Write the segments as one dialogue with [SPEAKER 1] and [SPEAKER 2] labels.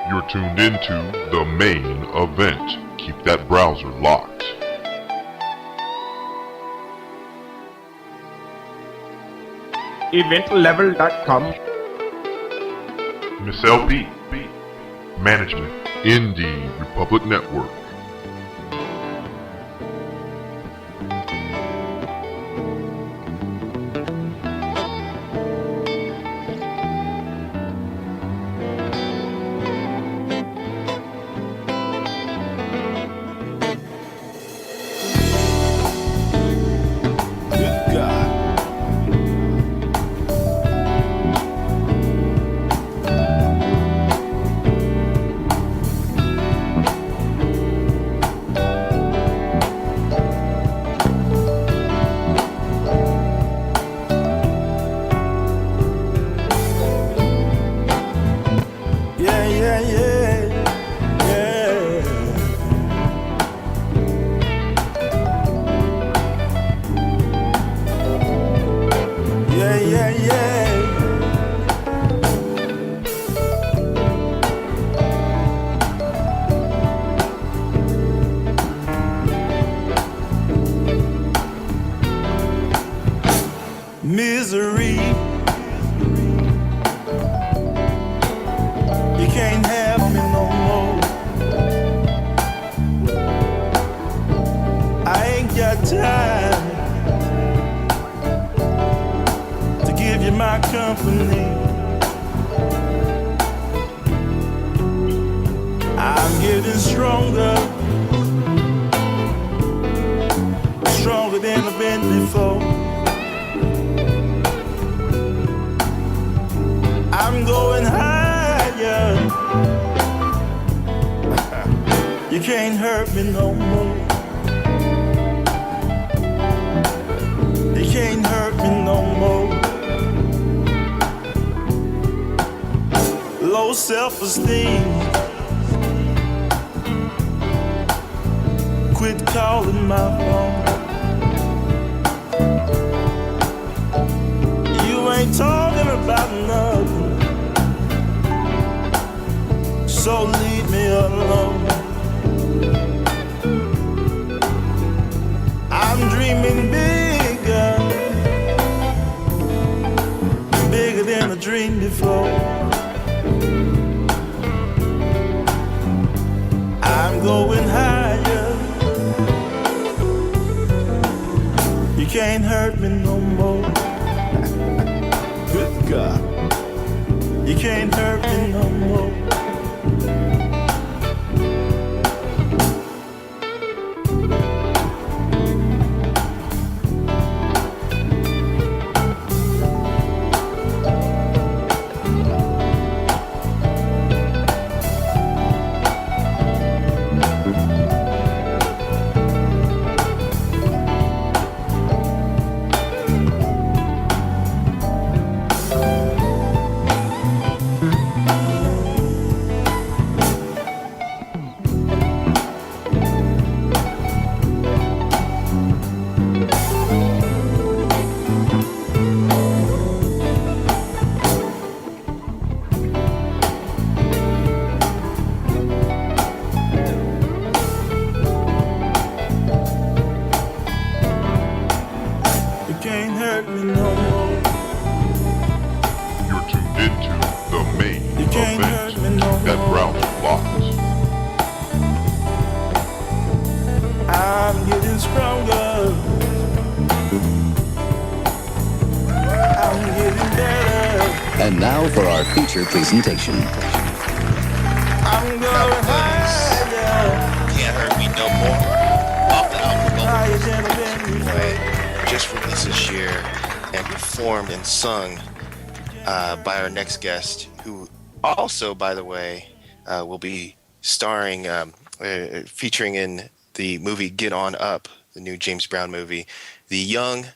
[SPEAKER 1] You're tuned into the main event. Keep that browser locked.
[SPEAKER 2] EventLevel.com.
[SPEAKER 1] Miss LP. Management. Indie Republic Network.
[SPEAKER 3] Misery, you can't have me no more. I ain't got time to give you my company. I'm getting stronger, stronger than I've been before. I'm going higher. You can't hurt me no more. You can't hurt me no more. Low self-esteem. Quit calling my phone. You ain't talking about nothing, so leave me alone. I'm dreaming bigger, bigger than I dreamed before. I'm going higher. You can't hurt me no more. Good God, you can't hurt me no more.
[SPEAKER 4] And now for our feature presentation.
[SPEAKER 3] I'm going higher.
[SPEAKER 5] Can't Hurt Me No More. Off the album, just released this year and performed and sung by our next guest, who also, by the way, will be starring, featuring in the movie Get On Up, the new James Brown movie. The young,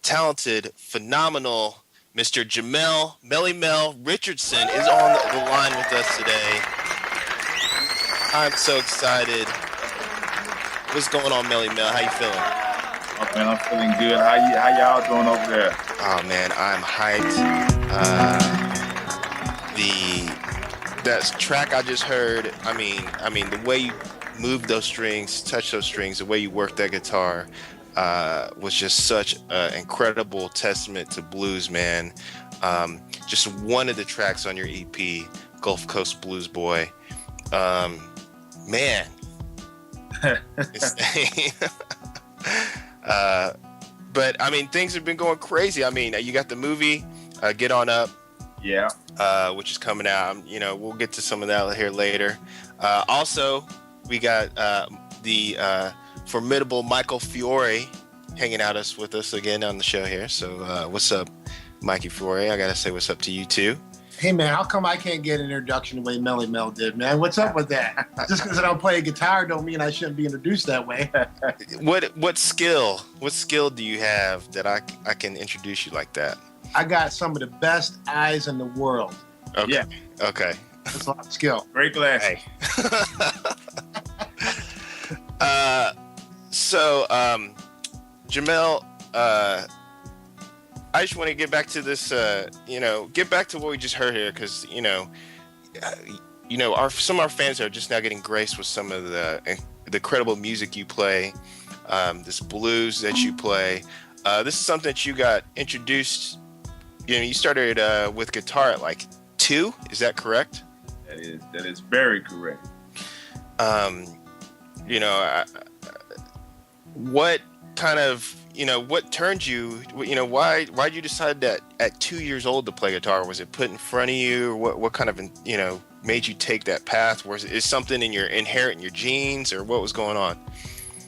[SPEAKER 5] talented, phenomenal Mr. Jamell, MellyMell Richardson is on the line with us today. I'm so excited. What's going on, MellyMell? How you feeling?
[SPEAKER 6] Oh man, I'm feeling good. How y'all doing over there?
[SPEAKER 5] Oh man, I'm hyped. The that track I just heard, I mean, the way you move those strings, touch those strings, the way you work that guitar, was just such an incredible testament to blues, man. Just one of the tracks on your EP, Gulf Coast Blues Boy. Man, but I mean, things have been going crazy. I mean, you got the movie, Get On Up.
[SPEAKER 6] Yeah.
[SPEAKER 5] Which is coming out. You know, we'll get to some of that here later. Also, we got the formidable Michael Fiore hanging out with us again on the show here. So what's up, Mikey Fiore? I gotta say what's up to you too.
[SPEAKER 2] Hey man, how come I can't get an introduction the way MellyMell did, man? What's up with that? Just because I don't play a guitar don't mean I shouldn't be introduced that way.
[SPEAKER 5] What skill do you have that I can introduce you like that?
[SPEAKER 2] I got some of the best eyes in the world.
[SPEAKER 5] Okay.
[SPEAKER 6] Yeah.
[SPEAKER 5] Okay.
[SPEAKER 2] That's a lot of skill.
[SPEAKER 6] Great glass.
[SPEAKER 5] Hey. So, Jamell, I just want to get back to this, get back to what we just heard here, because, some of our fans are just now getting graced with some of the incredible music you play, this blues that you play. This is something that you got introduced. You started with guitar at like 2. Is that correct?
[SPEAKER 6] That is very correct.
[SPEAKER 5] What kind of, what turned you, why'd you decide that at 2 years old to play guitar? Was it put in front of you, or what kind of, made you take that path? Is something inherent in your genes, or what was going on?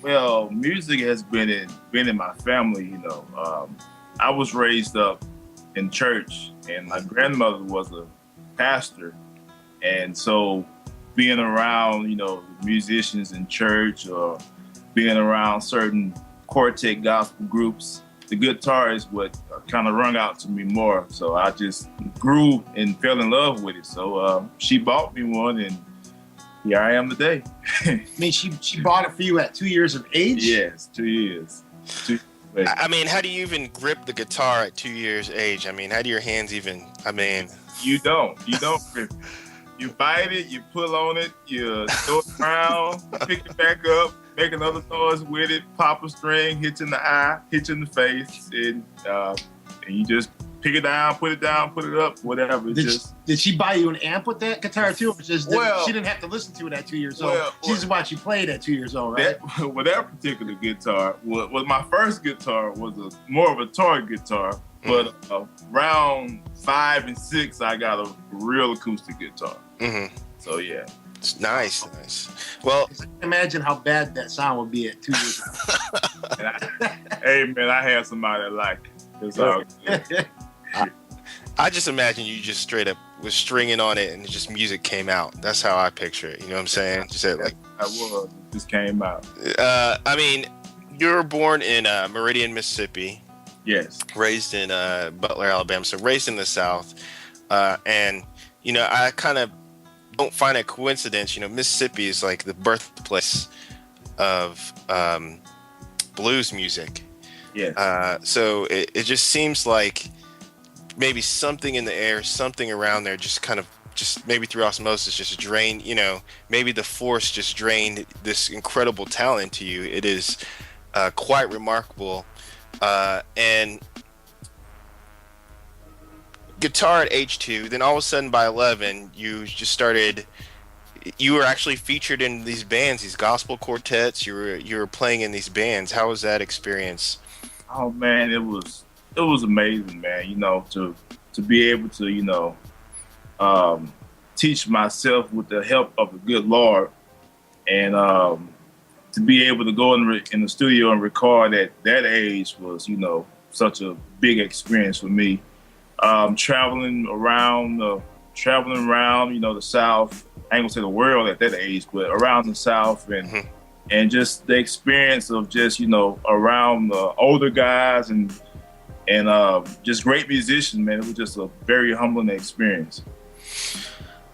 [SPEAKER 6] Well, music has been in my family. I was raised up in church, and my grandmother was a pastor, and so being around, musicians in church, or being around certain quartet gospel groups, the guitar is what kind of rung out to me more. So I just grew and fell in love with it. So she bought me one, and here I am today.
[SPEAKER 2] I mean, she bought it for you at 2 years of age?
[SPEAKER 6] Yes, 2 years.
[SPEAKER 5] I mean, how do you even grip the guitar at 2 years age? I mean, how do your hands even,
[SPEAKER 6] You don't grip it. You bite it, you pull on it, you throw it around, pick it back up, make another noise with it, pop a string, hit you in the eye, hit you in the face, and you just pick it down, put it up, whatever.
[SPEAKER 2] Did she buy you an amp with that guitar too? Or just she didn't have to listen to it at 2 years old. She just watched you play it at 2 years old, right?
[SPEAKER 6] That particular guitar was my first guitar, was more of a toy guitar. But around 5 and 6, I got a real acoustic guitar.
[SPEAKER 5] Mm-hmm.
[SPEAKER 6] So yeah,
[SPEAKER 5] it's nice. Well,
[SPEAKER 2] imagine how bad that sound would be at 2 years old.
[SPEAKER 6] Hey man, I had somebody that liked it. It's all good.
[SPEAKER 5] I just imagine you just straight up was stringing on it and just music came out. That's how I picture it. You know what I'm saying? Just said like
[SPEAKER 6] I was. It just came out.
[SPEAKER 5] You were born in Meridian, Mississippi.
[SPEAKER 6] Yes.
[SPEAKER 5] Raised in Butler, Alabama. So raised in the South. And I kind of don't find it a coincidence. Mississippi is like the birthplace of blues music.
[SPEAKER 6] Yes.
[SPEAKER 5] So it just seems like maybe something in the air, something around there just maybe through osmosis just drained, maybe the force just drained this incredible talent into you. It is quite remarkable. And guitar at age 2, then all of a sudden by 11, you were actually featured in these bands, these gospel quartets. You were playing in these bands. How was that experience?
[SPEAKER 6] Oh man, it was amazing, man. To be able to, teach myself with the help of the good Lord, and to be able to go in the studio and record at that age was, such a big experience for me. Traveling around, the South. I ain't gonna say the world at that age, but around the South, and and just the experience of just around the older guys and just great musicians, man. It was just a very humbling experience.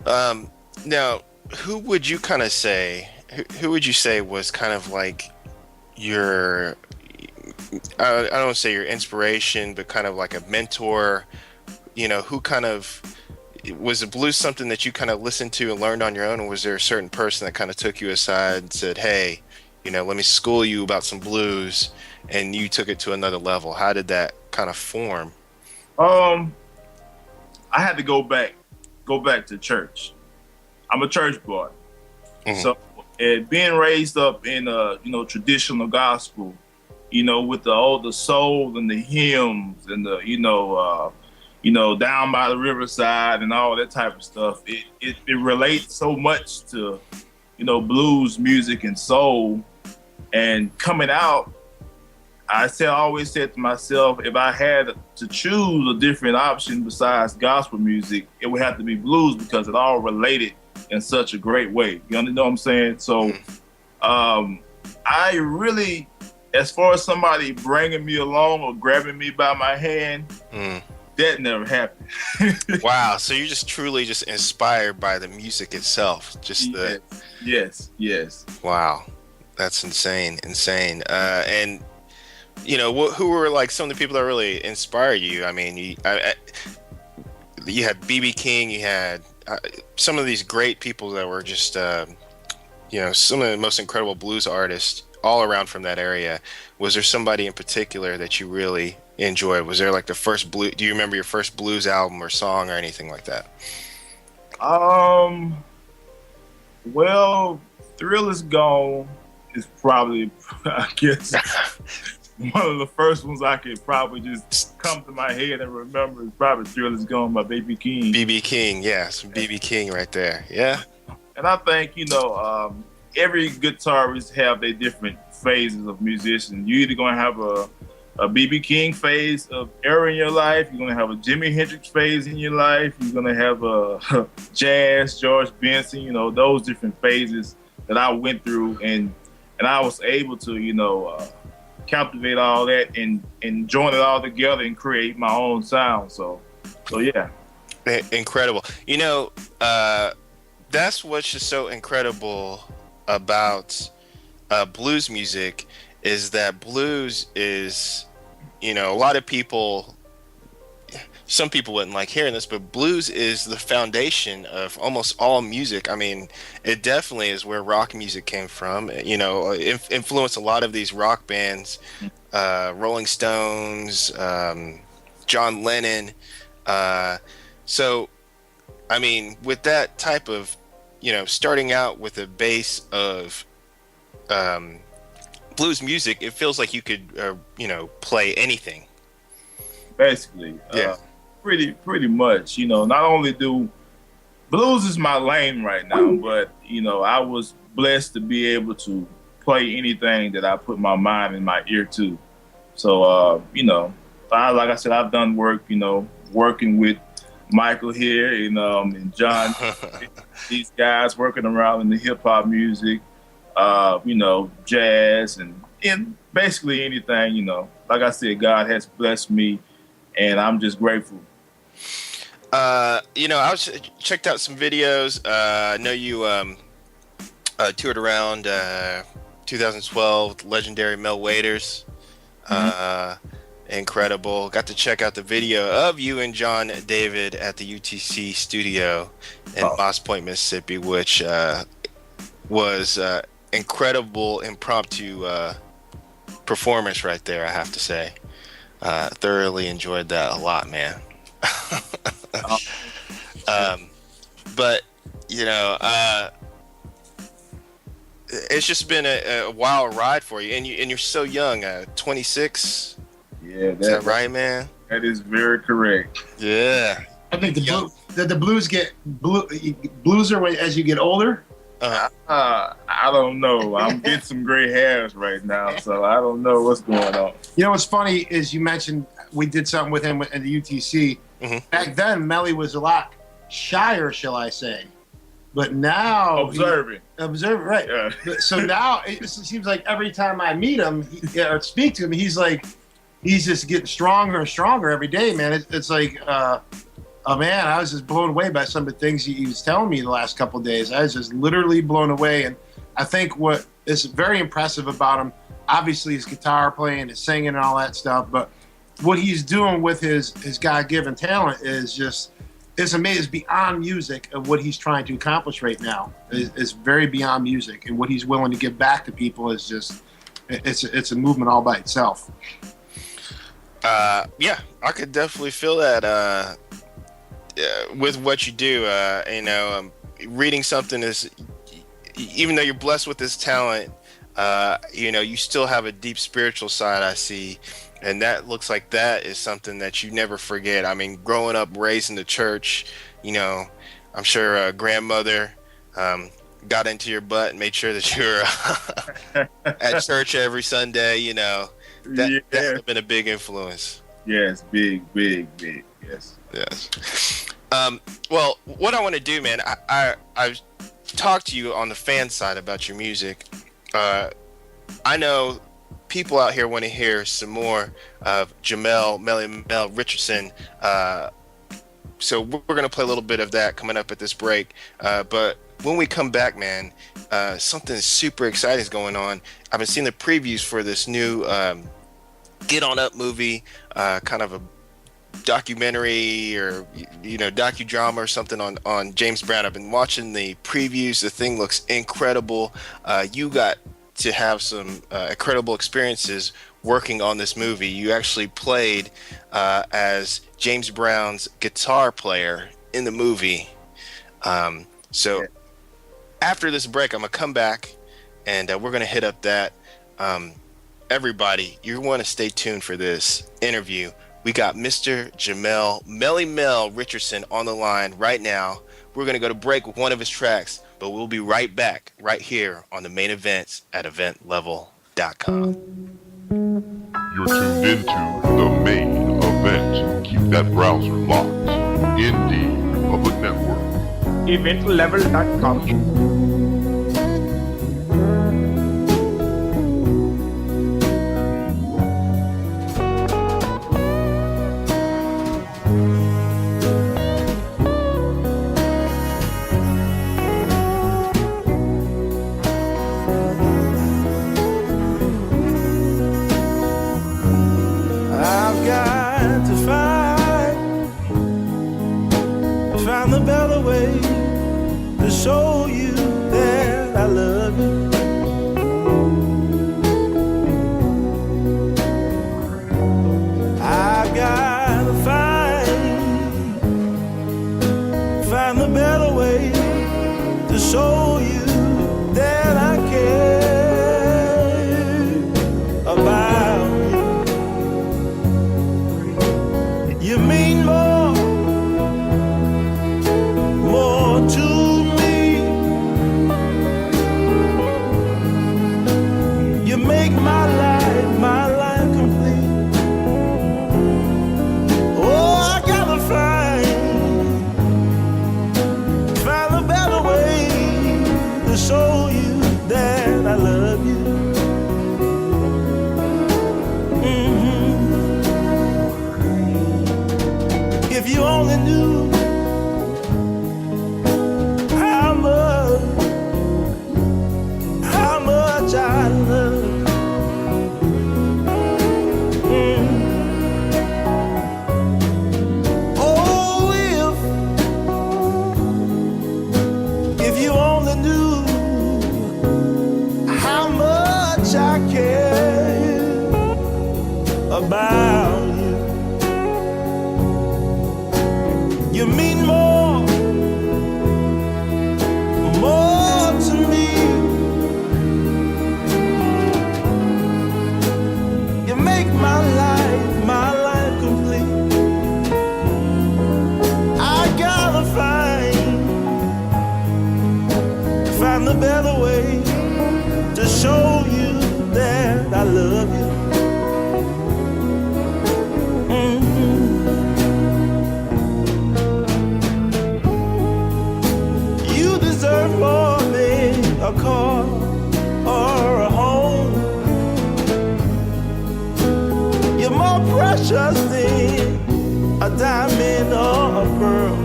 [SPEAKER 5] Now, who would you kind of say? Who would you say was kind of like your? I don't want to say your inspiration, but kind of like a mentor. Who kind of was the blues something that you kind of listened to and learned on your own, or was there a certain person that kind of took you aside and said, hey, let me school you about some blues, and you took it to another level? How did that kind of form?
[SPEAKER 6] I had to go back to church. I'm a church boy. Mm-hmm. So being raised up in traditional gospel, with all the soul and the hymns and the down by the riverside and all that type of stuff, it relates so much to blues music and soul. And coming out, I always said to myself, if I had to choose a different option besides gospel music, it would have to be blues, because it all related in such a great way. You know what I'm saying? So I really, as far as somebody bringing me along or grabbing me by my hand, that never happened.
[SPEAKER 5] Wow. So you're just truly just inspired by the music itself.
[SPEAKER 6] Yes.
[SPEAKER 5] Wow. That's insane. And who were like some of the people that really inspired you? I mean, you had B.B. King, you had some of these great people that were just, some of the most incredible blues artists all around from that area. Was there somebody in particular that you really enjoyed? Was there like the first blues? Do you remember your first blues album or song or anything like that?
[SPEAKER 6] Well, Thrill Is Gone is probably, I guess, one of the first ones I could probably just come to my head and remember is probably Thrill Is Gone by B.B. King.
[SPEAKER 5] B.B. King, yeah, some B.B. King right there, yeah.
[SPEAKER 6] And I think, every guitarist have their different phases of musician. You're either going to have a B.B. King phase of era in your life, you're going to have a Jimi Hendrix phase in your life, you're going to have a jazz, George Benson, those different phases that I went through, and I was able to, captivate all that and join it all together and create my own sound. So yeah.
[SPEAKER 5] Incredible. That's what's just so incredible about blues music, is that blues is, a lot of people, some people wouldn't like hearing this, but blues is the foundation of almost all music. I mean, it definitely is where rock music came from. Influenced a lot of these rock bands, Rolling Stones, John Lennon. So, I mean, with that type of, starting out with a base of blues music, it feels like you could, play anything.
[SPEAKER 6] Basically,
[SPEAKER 5] yeah.
[SPEAKER 6] Pretty much, not only do blues is my lane right now, but, I was blessed to be able to play anything that I put my mind and my ear to. So, like I said, I've done work, working with Michael here and John, these guys working around in the hip hop music, jazz and basically anything, like I said, God has blessed me and I'm just grateful.
[SPEAKER 5] I checked out some videos. I know you toured around 2012, legendary Mell Waiters. Incredible. Got to check out the video of you and John David at the UTC studio in Moss Point, Mississippi, which was incredible impromptu performance right there, I have to say. Thoroughly enjoyed that a lot, man. But it's just been a wild ride for you, and you're so young, 26.
[SPEAKER 6] Yeah,
[SPEAKER 5] is that right, man?
[SPEAKER 6] That is very correct.
[SPEAKER 5] Yeah.
[SPEAKER 2] I think the blues get blueser as you get older.
[SPEAKER 6] I don't know. I'm getting some gray hairs right now, so I don't know what's going on.
[SPEAKER 2] What's funny is you mentioned we did something with him in the UTC.
[SPEAKER 5] Mm-hmm.
[SPEAKER 2] Back then, Melly was a lot shyer, shall I say. But now...
[SPEAKER 6] Observing,
[SPEAKER 2] right.
[SPEAKER 6] Yeah.
[SPEAKER 2] So now it seems like every time I meet him or speak to him, he's just getting stronger and stronger every day, man. It's like... Oh man, I was just blown away by some of the things he was telling me the last couple of days. I was just literally blown away. And I think what is very impressive about him, obviously his guitar playing, his singing and all that stuff, but what he's doing with his God-given talent is just it's amazing. It's beyond music of what he's trying to accomplish right now. It's very beyond music, and what he's willing to give back to people is just it's a movement all by itself.
[SPEAKER 5] Yeah, I could definitely feel that with what you do. Reading something is, even though you're blessed with this talent, you still have a deep spiritual side, I see. And that looks like that is something that you never forget. I mean, growing up, raised in the church, I'm sure grandmother got into your butt and made sure that you're at church every Sunday. That would have been a big influence.
[SPEAKER 6] Yes, big. Yes.
[SPEAKER 5] Well, what I want to do, man, I've talked to you on the fan side about your music. I know people out here want to hear some more of Jamell, MellyMell, Richardson. So we're going to play a little bit of that coming up at this break. But when we come back, man, something super exciting is going on. I've been seeing the previews for this new Get On Up movie, kind of a documentary or docudrama or something on James Brown. I've been watching the previews. The thing looks incredible. You got to have some incredible experiences working on this movie. You actually played as James Brown's guitar player in the movie. So after this break, I'm gonna come back and we're gonna hit up that. Everybody, you want to stay tuned for this interview. We got Mr. Jamell, MellyMell Richardson on the line right now. We're gonna go to break with one of his tracks, but we'll be right back right here on the main events at EventLevel.com.
[SPEAKER 1] You're tuned into the main event. Keep that browser locked. Indie Public Network.
[SPEAKER 7] EventLevel.com.
[SPEAKER 3] Show you that I love you. I gotta find the better way to show you that I care about you. You mean more to make my life complete. Oh, I gotta find a better way to show you that I love you. If you only knew how much I love. About you, you mean more to me. You make my life complete. I gotta find the better way to show you that I love you. More than a car or a home. You're more precious than a diamond or a pearl.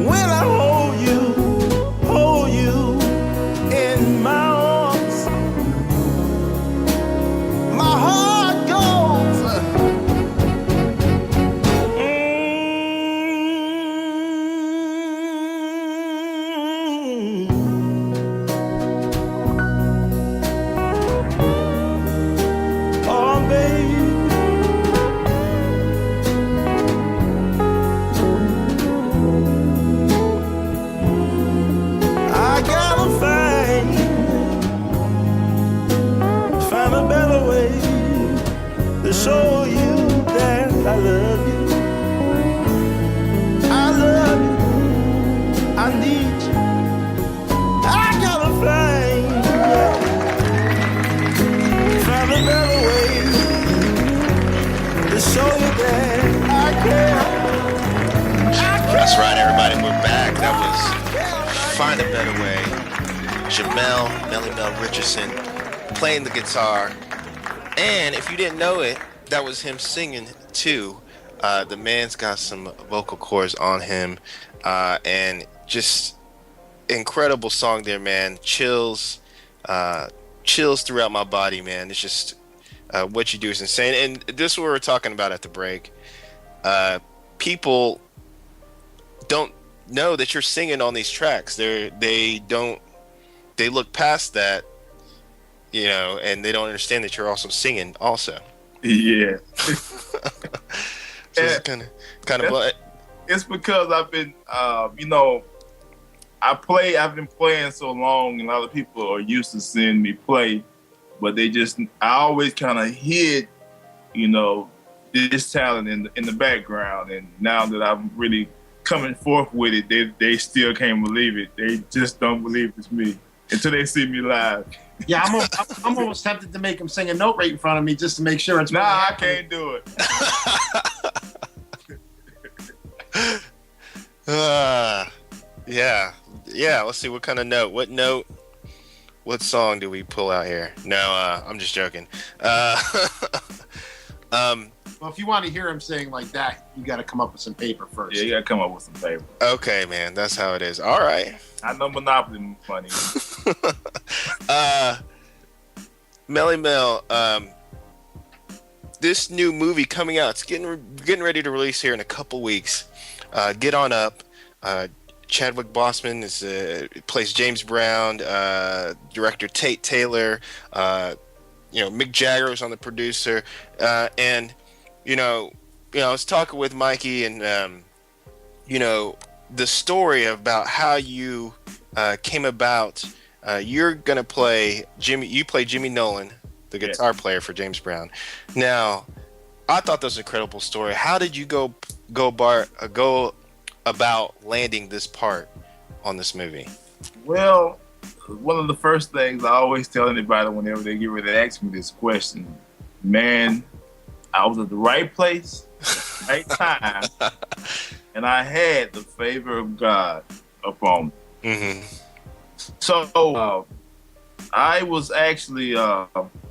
[SPEAKER 3] When I hold you in my arms, my heart goes.
[SPEAKER 5] Find a Better Way. Jamell, MellyMell Richardson playing the guitar. And if you didn't know it, that was him singing too. The man's got some vocal cords on him. And just incredible song there, man. Chills throughout my body, man. It's just what you do is insane. And this is what we were talking about at the break. People don't know that you're singing on these tracks. They look past that, you know, and they don't understand that you're also singing also.
[SPEAKER 6] Yeah.
[SPEAKER 5] So it's kind of
[SPEAKER 6] it's because I've been you know, I've been playing so long, and a lot of people are used to seeing me play, but I always kind of hid, you know, this talent in the background. And now that I'm really coming forth with it, they still can't believe it. They just don't believe it's me until they see me live.
[SPEAKER 2] Yeah, I'm almost tempted to make him sing a note right in front of me just to make sure it's.
[SPEAKER 6] Nah, I can't do it.
[SPEAKER 5] Yeah. Let's see what kind of note. What song do we pull out here? No, I'm just joking.
[SPEAKER 2] Well, if you want to hear him sing like that, you got to come up with some paper first.
[SPEAKER 6] Yeah, you got to come up with some paper.
[SPEAKER 5] Okay, man, that's how it is. All right.
[SPEAKER 6] I know Monopoly money.
[SPEAKER 5] MellyMell, this new movie coming out, it's getting ready to release here in a couple weeks. Get on up. Chadwick Boseman plays James Brown. Director Tate Taylor. Mick Jagger was on the producer. And I was talking with Mikey, and the story about how you came about. You're gonna play Jimmy. You play Jimmy Nolan, the guitar player for James Brown. Now, I thought that was an incredible story. How did you go about landing this part on this movie?
[SPEAKER 6] Well, one of the first things I always tell anybody whenever they get ready to ask me this question, man, I was at the right place, right time, and I had the favor of God upon me. Mm-hmm. So I was actually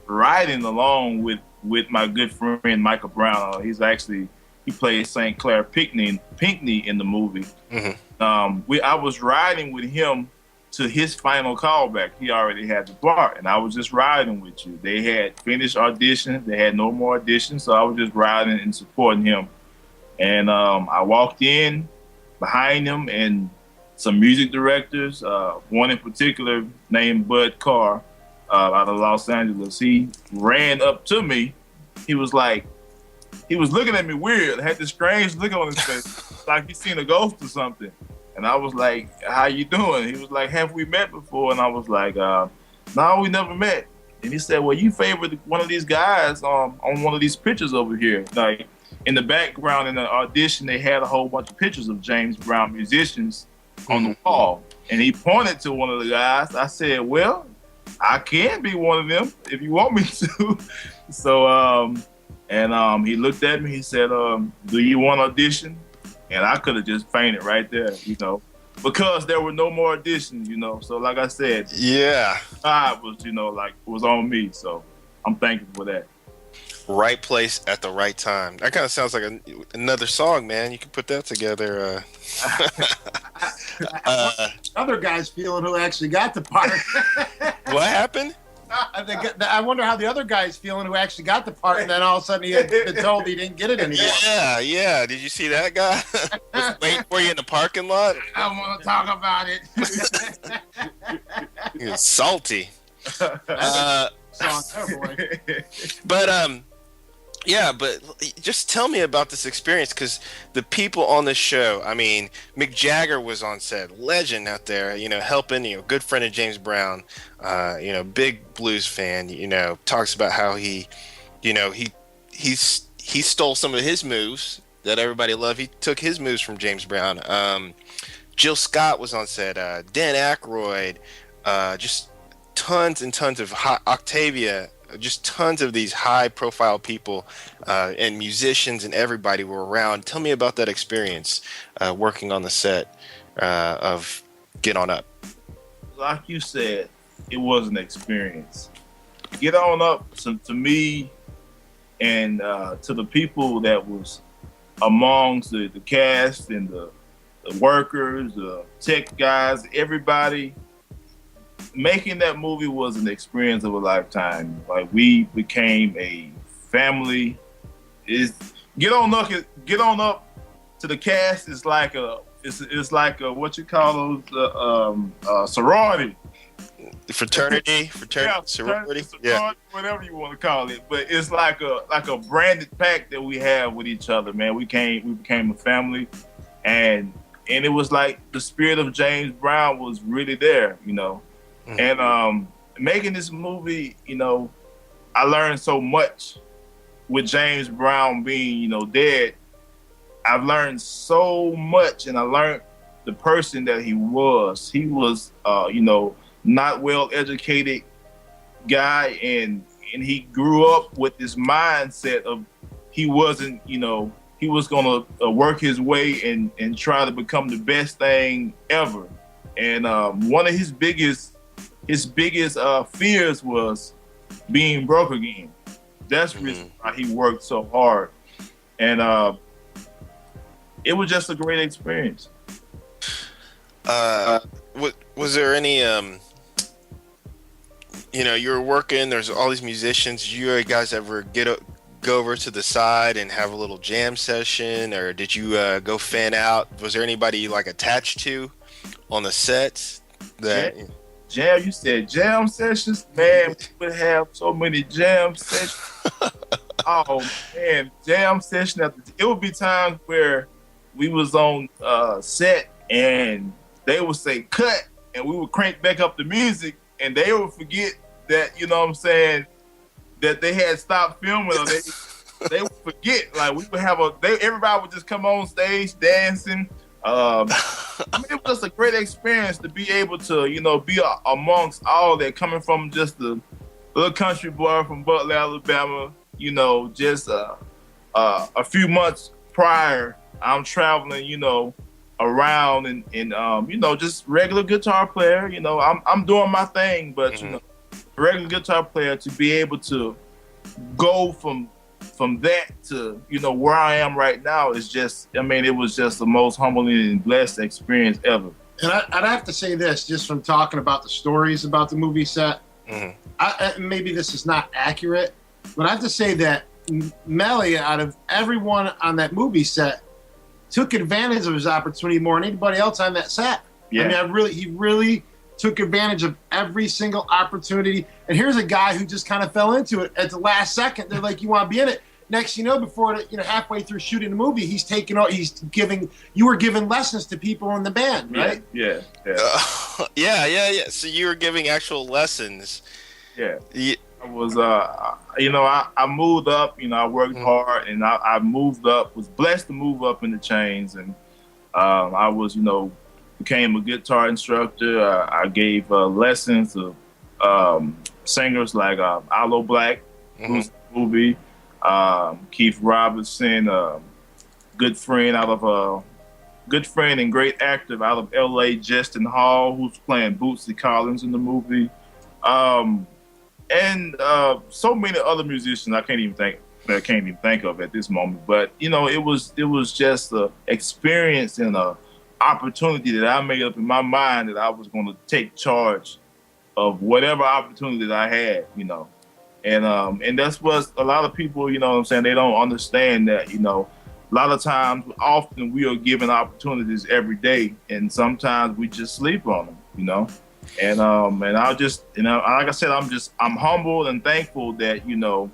[SPEAKER 6] riding along with my good friend Michael Brown. He played St. Clair Pinckney in the movie. Mm-hmm. I was riding with him to his final callback. He already had the part, and I was just riding with you. They had finished auditions. They had no more auditions, so I was just riding and supporting him. And I walked in behind him, and some music directors, one in particular named Bud Carr out of Los Angeles, he ran up to me. He was looking at me weird, had this strange look on his face, like he's seen a ghost or something. And I was like, how you doing? He was like, have we met before? And I was like, no, we never met. And he said, well, you favored one of these guys on one of these pictures over here. Like, in the background in the audition, they had a whole bunch of pictures of James Brown musicians on the wall. And he pointed to one of the guys. I said, well, I can be one of them if you want me to. So, he looked at me. He said, do you want to audition? And I could have just fainted right there, because there were no more auditions, So like I said, God was on me. So I'm thankful for that.
[SPEAKER 5] Right place at the right time. That kind of sounds like another song, man. You can put that together.
[SPEAKER 2] Other guys feeling who actually got the part.
[SPEAKER 5] What happened?
[SPEAKER 2] I wonder how the other guy's feeling who actually got the part, and then all of a sudden he had been told he didn't get it anymore.
[SPEAKER 5] Yeah. Did you see that guy? Waiting for you in the parking lot?
[SPEAKER 2] I don't want to talk about it.
[SPEAKER 5] He was salty. But just tell me about this experience, because the people on the show, I mean, Mick Jagger was on set, legend out there, helping, good friend of James Brown, big blues fan, talks about how he stole some of his moves that everybody loved. He took his moves from James Brown. Jill Scott was on set, Dan Aykroyd, just tons and tons of Octavia, just tons of these high-profile people and musicians, and everybody were around. Tell me about that experience working on the set of Get On Up?
[SPEAKER 6] Like you said, it was an experience. Get On Up to me and to the people that was amongst the cast and the workers, the tech guys, everybody. Making that movie was an experience of a lifetime. Like, we became a family. Get on up to the cast is like it's like a what you call those sorority.
[SPEAKER 5] Fraternity,
[SPEAKER 6] Yeah,
[SPEAKER 5] sorority,
[SPEAKER 6] whatever you want to call it. But it's like a branded pact that we have with each other, man. We became a family, and it was like the spirit of James Brown was really there, you know. Mm-hmm. And making this movie, you know, I learned so much with James Brown being, you know, dead. I've learned so much, and I learned the person that he was. He was, you know, not well educated guy, and he grew up with this mindset of he wasn't, you know, he was gonna work his way and try to become the best thing ever. And one of his biggest fears was being broke again. That's the reason why he worked so hard. And it was just a great experience.
[SPEAKER 5] Was there any, you know, you were working, there's all these musicians, did you guys ever go over to the side and have a little jam session, or did you go fan out? Was there anybody like attached to on the sets?
[SPEAKER 6] Jam, you said jam sessions? Man, we would have so many jam sessions. Oh man, jam session. It would be times where we was on set and they would say cut, and we would crank back up the music, and they would forget that, you know what I'm saying, that they had stopped filming, or they would forget. Like, we would have everybody would just come on stage dancing. I mean, it was just a great experience to be able to, you know, be amongst all that, coming from just the little country boy from Butler, Alabama. You know, just a few months prior, I'm traveling, you know, around and you know, just regular guitar player. You know, I'm doing my thing, but you know, regular guitar player, to be able to go from that to, you know, where I am right now is just, I mean, it was just the most humbling and blessed experience ever.
[SPEAKER 2] And I'd have to say this, just from talking about the stories about the movie set. Maybe this is not accurate, but I have to say that Melly, out of everyone on that movie set, took advantage of his opportunity more than anybody else on that set. Yeah. I mean, he really took advantage of every single opportunity. And here's a guy who just kind of fell into it at the last second. They're like, you want to be in it? Next, you know, before, you know, halfway through shooting the movie, you were giving lessons to people in the band, right?
[SPEAKER 6] Yeah.
[SPEAKER 5] So you were giving actual lessons.
[SPEAKER 6] Yeah. I was, you know, I moved up, you know, I worked hard, and I moved up, was blessed to move up in the chains. And I was, you know, became a guitar instructor. I gave lessons to singers like Aloe Black, who's in the movie, Keith Robinson, good friend and great actor out of LA, Justin Hall, who's playing Bootsy Collins in the movie. And so many other musicians I can't even think of at this moment. But you know, it was just an experience and a opportunity that I made up in my mind that I was going to take charge of whatever opportunity that I had, you know. And that's what a lot of people, you know what I'm saying, they don't understand that, you know, a lot of times, often we are given opportunities every day, and sometimes we just sleep on them, you know. And I'll just, you know, like I said, I'm humbled and thankful that, you know,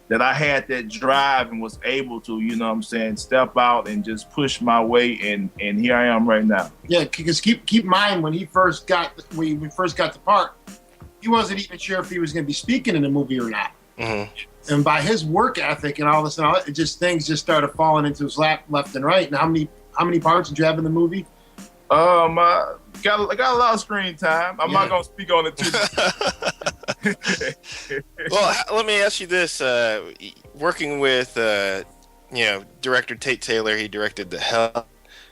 [SPEAKER 6] that I had that drive and was able to, you know what I'm saying, step out and just push my way, and here I am right now.
[SPEAKER 2] Yeah, because keep in mind, when we first got the part, he wasn't even sure if he was going to be speaking in the movie or not. And by his work ethic and all this and all that, things just started falling into his lap left and right. And how many parts did you have in the movie?
[SPEAKER 6] I got a lot of screen time. I'm not going to speak on it too much.
[SPEAKER 5] Well, let me ask you this: working with, you know, director Tate Taylor, he directed The Hell.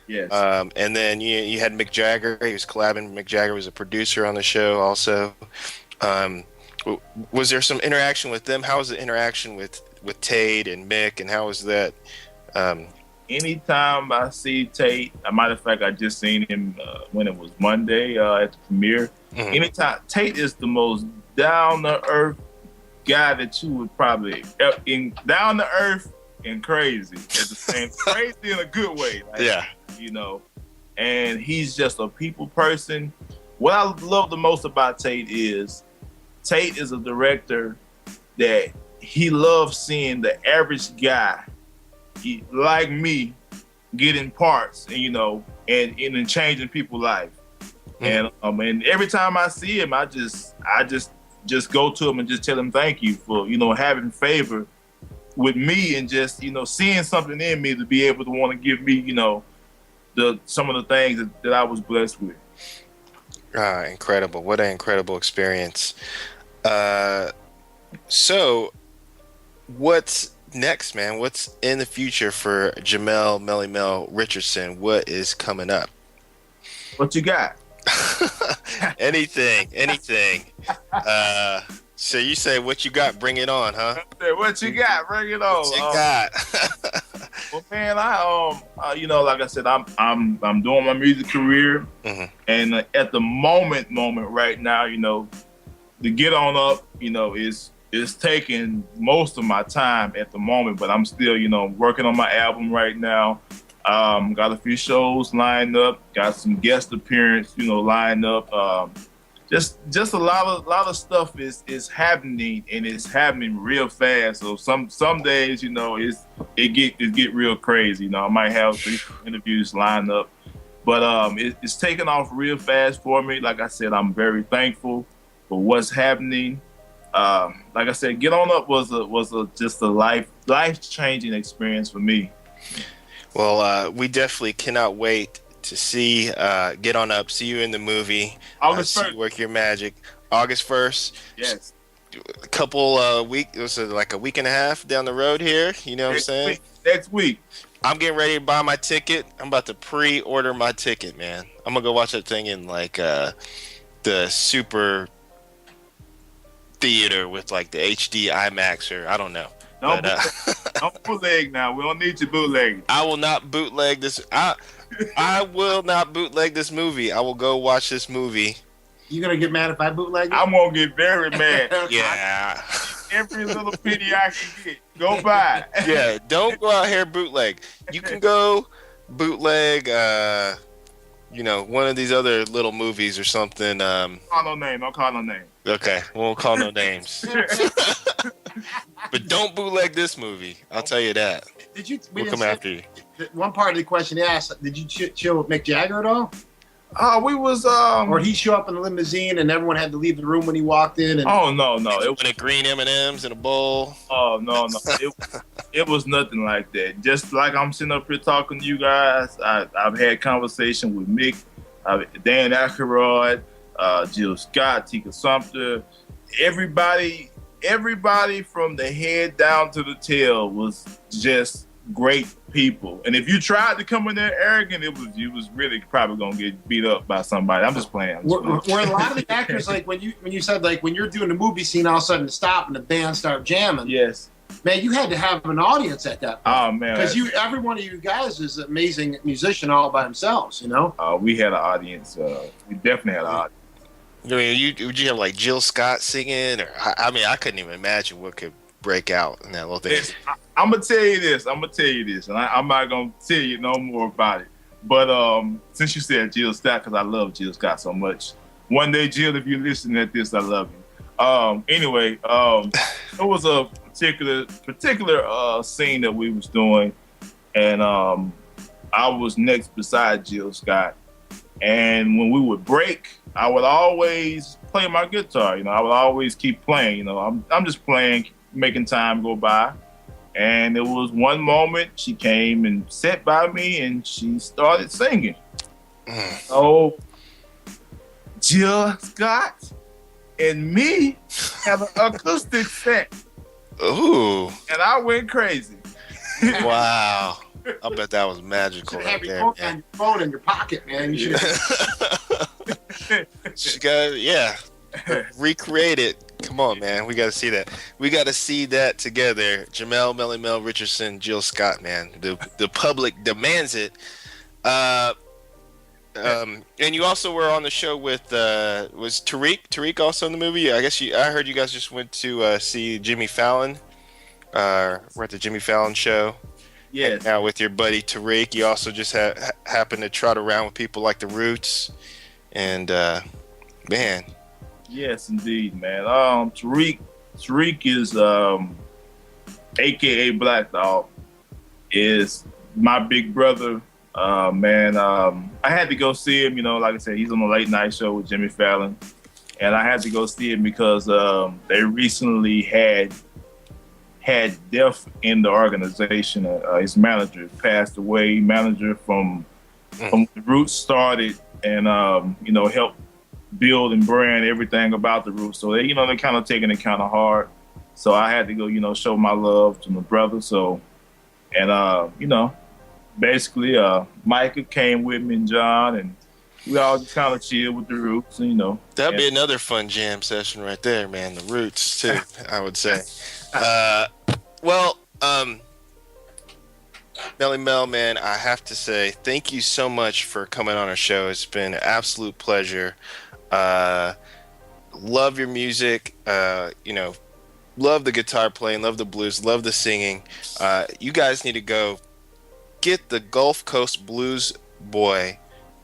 [SPEAKER 6] Yes.
[SPEAKER 5] And then you had Mick Jagger. He was collabing. Mick Jagger was a producer on the show also. Was there some interaction with them? How was the interaction with Tate and Mick, and how was that?
[SPEAKER 6] Anytime I see Tate, a matter of fact, I just seen him when it was Monday at the premiere.
[SPEAKER 5] Mhm.
[SPEAKER 6] Anytime, Tate is the most down to earth guy that you would probably down to earth and crazy at the same crazy in a good way. Like,
[SPEAKER 5] Yeah.
[SPEAKER 6] you know, and he's just a people person. What I love the most about Tate is a director that he loves seeing the average guy like me getting parts, and and changing people's life.
[SPEAKER 5] Mm-hmm.
[SPEAKER 6] And every time I see him, I just go to him and just tell him thank you for having favor with me, and just seeing something in me to be able to want to give me some of the things that I was blessed with.
[SPEAKER 5] Incredible! What an incredible experience. So what's next, man? What's in the future for Jamell, MellyMell, Richardson? What is coming up?
[SPEAKER 6] What you got?
[SPEAKER 5] anything. So you say what you got, bring it on, huh?
[SPEAKER 6] What you got? Bring it on.
[SPEAKER 5] What you got?
[SPEAKER 6] Well, man, like I said, I'm doing my music career,
[SPEAKER 5] Mm-hmm.
[SPEAKER 6] and at the moment right now, to get on up, is taking most of my time at the moment. But I'm still, working on my album right now. Got a few shows lined up. Got some guest appearance, lined up. Just a lot of stuff is happening, and it's happening real fast. So some days, it get real crazy. I might have 3 interviews lined up, but it's taking off real fast for me. Like I said, I'm very thankful for what's happening. Like I said, Get On Up was just a life changing experience for me.
[SPEAKER 5] Well, we definitely cannot wait to see Get On Up, see you in the movie,
[SPEAKER 6] August
[SPEAKER 5] see
[SPEAKER 6] 1st.
[SPEAKER 5] you work your magic. August 1st.
[SPEAKER 6] Yes.
[SPEAKER 5] A couple weeks, it was like a week and a half down the road here. You know what I'm saying?
[SPEAKER 6] Next week.
[SPEAKER 5] I'm getting ready to buy my ticket. I'm about to pre-order my ticket, man. I'm gonna go watch that thing in like the super theater with like the HD IMAX, or I don't know.
[SPEAKER 6] Don't bootleg now. We don't need you bootleg.
[SPEAKER 5] I will not bootleg this. I will not bootleg this movie. I will go watch this movie.
[SPEAKER 2] You gonna get mad if I bootleg it?
[SPEAKER 6] I'm gonna get very mad.
[SPEAKER 5] Yeah.
[SPEAKER 6] Every little penny I can get, go buy.
[SPEAKER 5] Yeah, don't go out here bootleg. You can go bootleg, one of these other little movies or something.
[SPEAKER 6] Don't call no name.
[SPEAKER 5] Okay, won't call no names. But don't bootleg this movie. I'll tell you that.
[SPEAKER 2] Did you?
[SPEAKER 5] We'll come after you.
[SPEAKER 2] One part of the question he asked: did you chill with Mick Jagger at all?
[SPEAKER 6] We was
[SPEAKER 2] or did he show up in the limousine and everyone had to leave the room when he walked in? And
[SPEAKER 6] oh no,
[SPEAKER 5] It was a green M&Ms in a bowl.
[SPEAKER 6] Oh no, it was nothing like that. Just like I'm sitting up here talking to you guys, I've had conversation with Mick, Dan Aykroyd, Jill Scott, Tika Sumpter, everybody from the head down to the tail was just great people. And if you tried to come in there arrogant, you was really probably gonna get beat up by somebody. I'm just playing.
[SPEAKER 2] Were a lot of the actors like when you said like when you're doing a movie scene, all of a sudden stop and the band start jamming?
[SPEAKER 6] Yes.
[SPEAKER 2] Man, you had to have an audience at that point.
[SPEAKER 6] Oh man,
[SPEAKER 2] because every one of you guys is an amazing musician all by themselves.
[SPEAKER 6] We had an audience. We definitely had an audience.
[SPEAKER 5] I mean, would you have like Jill Scott singing, or I couldn't even imagine what could break out in that little thing.
[SPEAKER 6] I'm gonna tell you this, and I'm not gonna tell you no more about it. But since you said Jill Scott, because I love Jill Scott so much. One day, Jill, if you're listening at this, I love you. Anyway, it was a particular scene that we was doing, and I was next beside Jill Scott, and when we would break, I would always play my guitar. I would always keep playing. I'm just playing, making time go by. And there was one moment she came and sat by me and she started singing. Oh, Jill Scott and me have an acoustic set.
[SPEAKER 5] Ooh.
[SPEAKER 6] And I went crazy.
[SPEAKER 5] Wow. I bet that was
[SPEAKER 2] You
[SPEAKER 5] magical
[SPEAKER 2] should have
[SPEAKER 5] right
[SPEAKER 2] your
[SPEAKER 5] there,
[SPEAKER 2] phone
[SPEAKER 5] man.
[SPEAKER 2] on your phone in your pocket, man. You should.
[SPEAKER 5] She got, yeah, recreate it. Come on, man. We got to see that. We got to see that together. Jamell, MellyMell, Richardson, Jill Scott, man. The public demands it. And you also were on the show with was Tariq also in the movie? I guess I heard you guys just went to see Jimmy Fallon. We're at the Jimmy Fallon show.
[SPEAKER 6] Yes.
[SPEAKER 5] Now with your buddy Tariq, you also just happen to trot around with people like the Roots, and man.
[SPEAKER 6] Yes, indeed, man. Tariq is AKA Black Dog, is my big brother. Man, I had to go see him. You know, like I said, he's on the late night show with Jimmy Fallon, and I had to go see him because they recently had death in the organization. His manager passed away. Manager from the Roots started, and helped build and brand everything about the Roots. So they kind of taking it kind of hard. So I had to go, show my love to my brother. So, and basically, Micah came with me and John, and we all just kind of chill with the Roots,
[SPEAKER 5] That'd be another fun jam session right there, man. The Roots too, I would say. MellyMell, man, I have to say thank you so much for coming on our show. It's been an absolute pleasure. Love your music. Love the guitar playing, love the blues, love the singing. You guys need to go get the Gulf Coast Blues Boy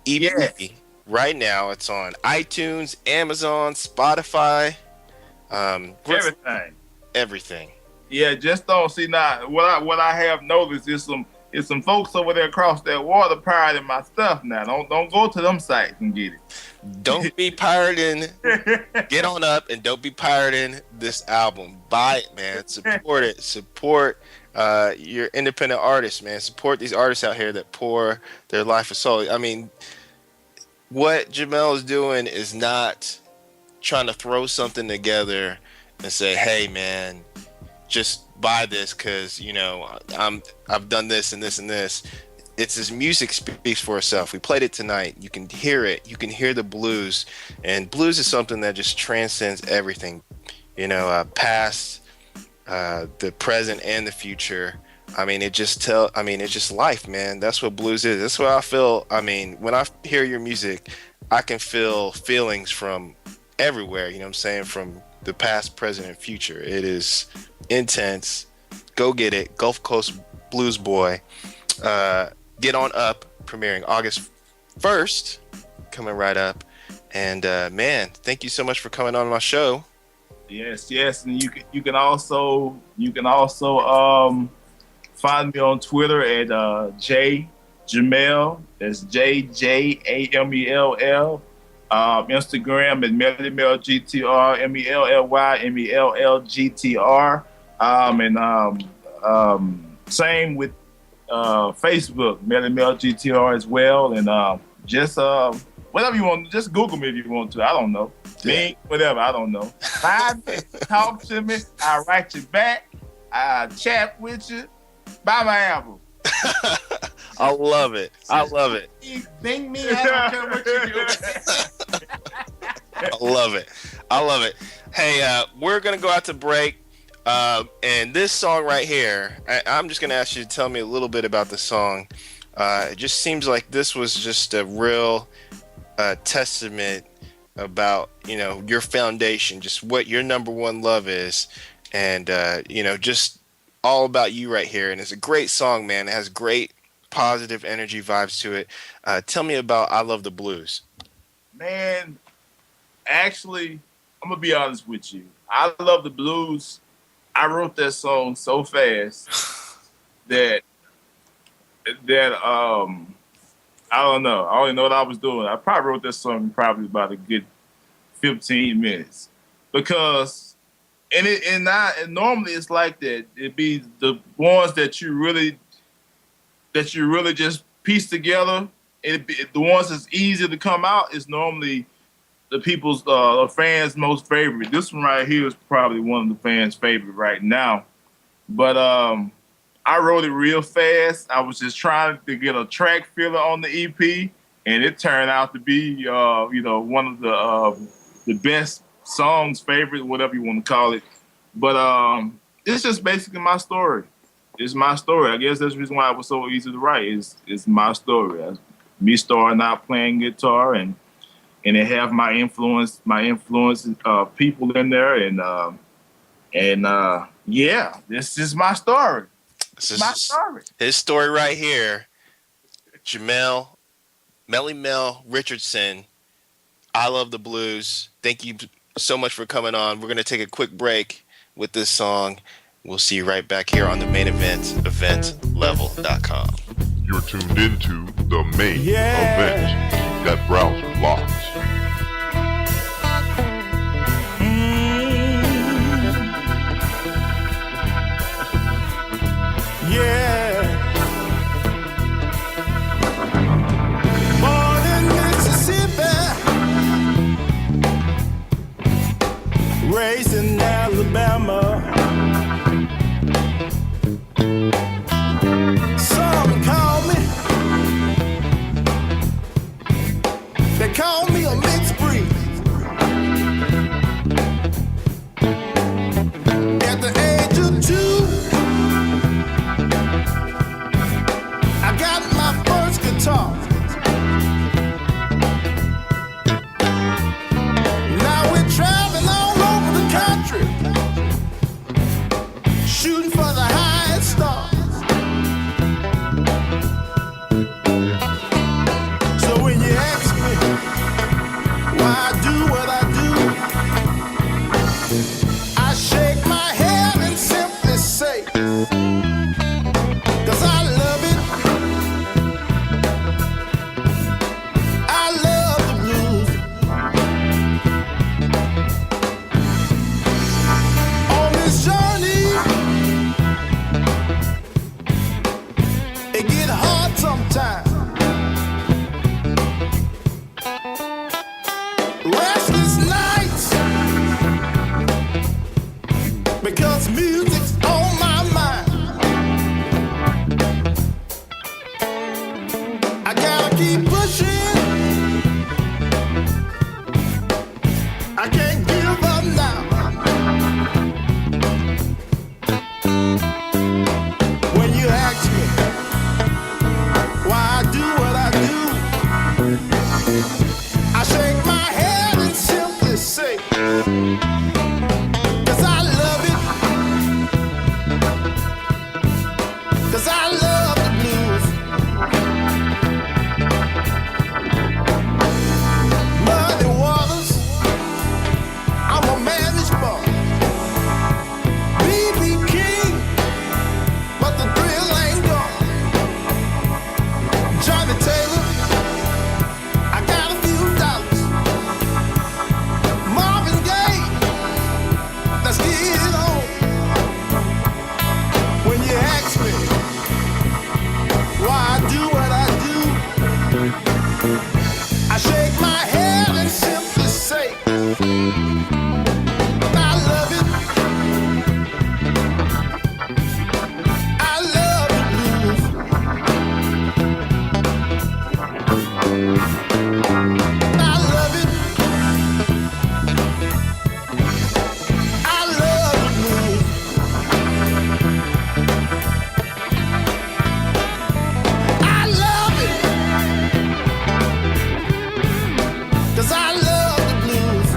[SPEAKER 5] EP right now. It's on iTunes, Amazon, Spotify, everything.
[SPEAKER 6] Yeah, just don't see now. What I have noticed is some folks over there across that water pirating my stuff now. Don't go to them sites and get it.
[SPEAKER 5] Don't be pirating. Get on up and don't be pirating this album. Buy it, man. Support it. Support your independent artists, man. Support these artists out here that pour their life and soul. I mean, what Jamell is doing is not trying to throw something together and say, hey, man, just buy this because, I've done this and this and this. It's his music speaks for itself. We played it tonight. You can hear it. You can hear the blues. And blues is something that just transcends everything. Past, the present, and the future. I mean, it's just life, man. That's what blues is. That's what I feel. I mean, when I hear your music, I can feel feelings from everywhere. You know what I'm saying? From the past, present, and future. It is intense. Go get it. Gulf Coast Blues Boy. Get on up, premiering August 1st, coming right up. And man, thank you so much for coming on my show.
[SPEAKER 6] Yes, and you can also find me on Twitter at Jamell. That's JJAMELL. Instagram at MellyMell GTR, MELLY and same with Facebook, MellyMell GTR as well, and just whatever you want, just Google me if you want to. I don't know, me, whatever. I don't know. Find me, talk to me. I write you back. I chat with you. Buy my album.
[SPEAKER 5] I love it.
[SPEAKER 2] Bing me. I don't care what you do.
[SPEAKER 5] I love it. Hey, we're gonna go out to break. And this song right here, I'm just going to ask you to tell me a little bit about the song. It just seems like this was just a real testament about, your foundation, just what your number one love is. And, just all about you right here. And it's a great song, man. It has great positive energy vibes to it. Tell me about I Love the Blues.
[SPEAKER 6] Man, actually, I'm going to be honest with you. I Love the Blues. I wrote that song so fast that I don't know. I don't even know what I was doing. I probably wrote that song in probably about a good 15 minutes because normally it's like that. It'd be the ones that you really just piece together. The ones that's easy to come out is normally the people's fans' most favorite. This one right here is probably one of the fans' favorite right now. But I wrote it real fast. I was just trying to get a track filler on the EP, and it turned out to be, one of the best songs, favorite, whatever you want to call it. But it's just basically my story. It's my story. I guess that's the reason why it was so easy to write. It's my story. Me starting out playing guitar, and it have my influence people in there, and yeah, this is my story.
[SPEAKER 5] This is his story right here. Jamell, MellyMell, Richardson. I love the blues. Thank you so much for coming on. We're gonna take a quick break with this song. We'll see you right back here on the main event, EventLevel.com.
[SPEAKER 1] You're tuned into the main event. Keep that browser locked.
[SPEAKER 3] Yeah. Born in Mississippi, raised in Alabama. Some call me, they call me a mixed breed. At the age of 2, I got my first guitar. Now we're traveling all over the country, shooting for the highest stars. So when you ask me why I do what I do, I shake my head and simply say, 'cause I love it. I love the blues. On this journey, it get hard sometimes. Restless nights, because music's on my mind. I gotta keep pushing. I can't give up now. When you ask me why I do what I do, I shake my head and simply say, 'cause I love it. 'Cause I love the blues. Muddy waters, I'm a managed boy. BB King, but the thrill ain't gone. Johnny Taylor, I got a few dollars. Marvin Gaye, let's get it on. When you ask me why I do what I do, I shake my head and simply say, I love it. I love the blues. I love it. I love the blues. I love it. 'Cause I love the blues.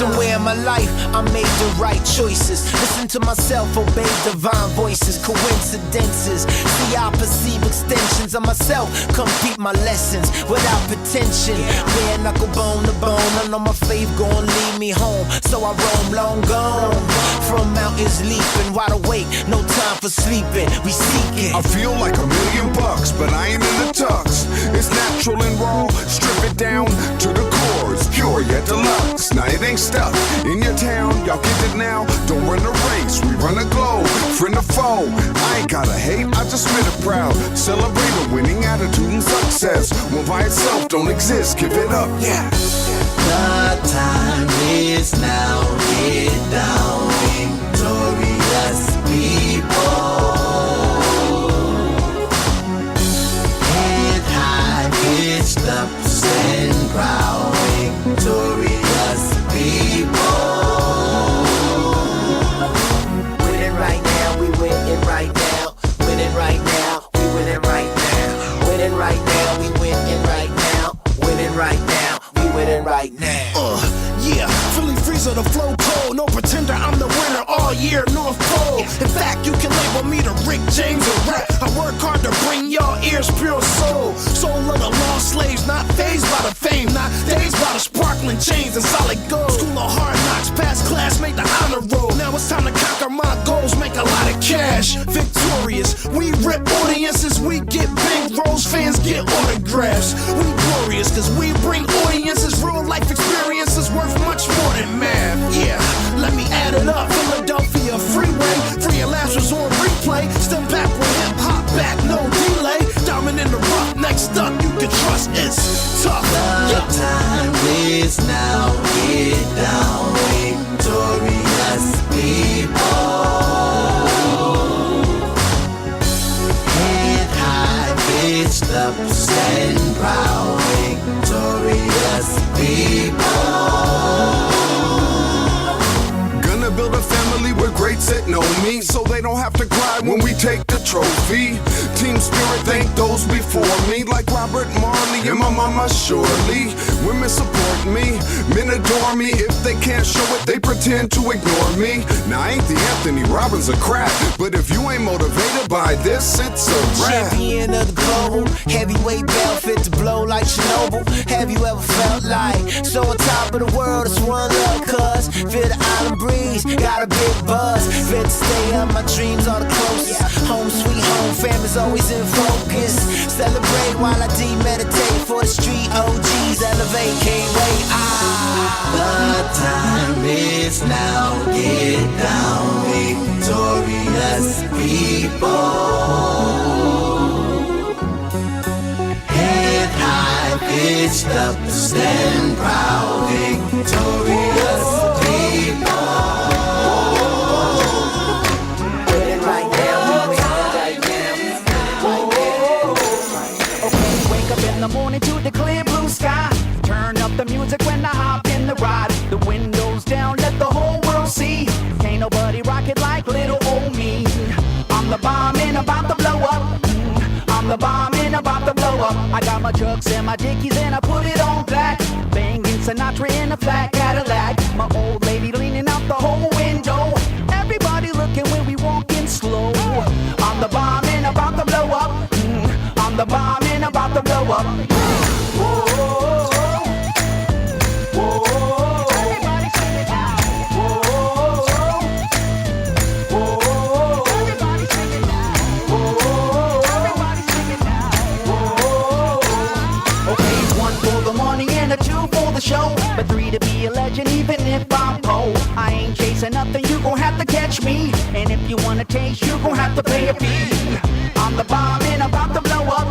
[SPEAKER 7] Somewhere in my life, I made the right choices. Listen to myself, obey divine voices. Coincidences, see I perceive extensions of myself. Complete my lessons without pretension. Bare knuckle bone to bone. I know my faith gon' lead me home, so I roam long gone. From mountains leaping, wide awake, no time for sleeping. We seek it.
[SPEAKER 8] I feel like $1,000,000, but I ain't in the tux. It's natural and raw, strip it down to the core. It's pure yet deluxe. Now it ain't stuck in your town. Y'all get it now. Don't run a race, we run a globe. Friend or foe, I ain't gotta hate. I just spit it proud. Celebrate a winning attitude and success. One by itself don't exist. Give it up, yeah.
[SPEAKER 7] The time is now. Get down, victorious people. Head high, pitched up, stand proud, victorious people. Winning right now, we winning right now. Winning right now, we winning right now. Winning right now, we winning right now. Winning right now, we winning right now.
[SPEAKER 3] Yeah, Philly freezer, the flow cold. No pretender, I'm the winner all year, North Pole. In fact, you can label me the Rick James of rap. I work hard to bring y'all ears pure soul. Soul of the lost slaves, not phased by the fame, not dazed by the sparkling chains and solid gold. School of hard knocks, past class, made the honor roll. Now it's time to conquer my goals, make a lot of cash. Victorious, we rip audiences, we get big roles, fans get autographs. We glorious, cause we bring audiences real life experiences worth much more than math. Yeah, let me add it up. Philadelphia freeway, free and last was on replay. Step back with hip hop back, no delay. Diamond in the rough, next up you can trust it's tough.
[SPEAKER 7] The time is now. Get down, victorious people. Head high, pitched up, stand proud, victorious people.
[SPEAKER 8] Gonna build a family where greats that know me, so they don't have to cry when we take the trophy. Team spirit, thank those before me, like Robert Marley and my mama Shirley. Women support me, men adore me. If they can't show it, they pretend to ignore me. Now I ain't the Anthony Robbins of crap, but if you ain't motivated by this, it's a rap.
[SPEAKER 7] Champion of the global, heavyweight belt fit to blow like Chernobyl. Have you ever felt like so on top of the world? It's one love, cuz feel the island breeze, got a big buzz. Fit to stay up, my dreams are the closest. Home sweet home, family's always in focus. Celebrate while I demeditate for the street OGs. Elevate, can't wait. The time is now. Get down, victorious people. Head high, pitched up, stand proud, victorious people. Winning right now, we winning right now.
[SPEAKER 9] Okay, wake up in the morning to the clear blue sky. Turn up the music when I hop in the ride. The windows down, let the whole world see. Can't nobody rock it like little old me. I'm the bomb and about to blow up. I'm the bomb and about to blow up. I got my chucks and my dickies and I put it on black. Banging Sinatra in a flat Cadillac. My old lady leaning out the whole window. Everybody looking when we walking slow. I'm the bomb and about to blow up. I'm the bomb and about to blow up. Whoa. Show, but 3 to be a legend, even if I'm poor. I ain't chasing nothing, you gon' have to catch me. And if you wanna taste, you gon' have to pay a fee. I'm the bomb and about to blow up.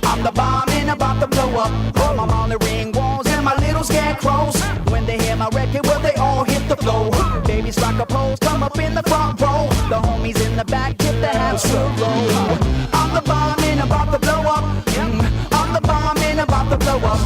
[SPEAKER 9] I'm the bomb and about to blow up. I'm on the ring walls and my little scarecrows. When they hear my record, well, they all hit the floor. Babies rock a pose, come up in the front row. The homies in the back get the half so low. I'm the bomb and about to blow up. I'm the bomb and about to blow up.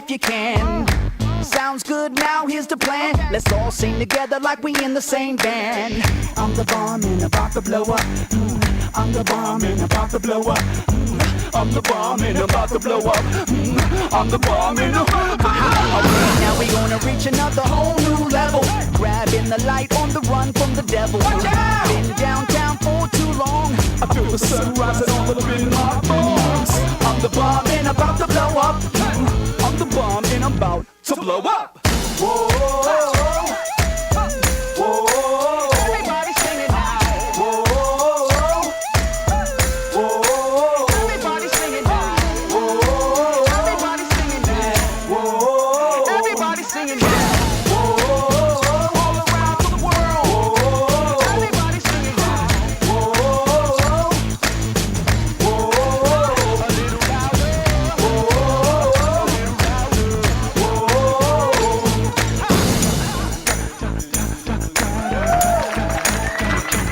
[SPEAKER 9] if you can. Sounds good, now here's the plan. Let's all sing together like we in the same band. I'm the bomb and about to blow up. I'm the bomb and about to blow up. I'm the bomb and about to blow up. I'm the bomb and about to blow up. Okay, now we gonna reach another whole new level. Grabbing the light on the run from the devil. Been downtown for too long. I feel the sun rising all up in my bones. I'm the bomb and about to blow up. I'm the bomb and I'm about to blow up. Whoa, whoa, whoa, whoa. Everybody singing now. Whoa, whoa, whoa. Everybody singing now. Whoa, everybody singing now. Whoa, everybody singing now. Whoa, all around the world. Whoa, everybody singing now. Whoa, whoa, a little louder.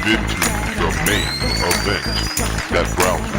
[SPEAKER 1] Into the main event that browser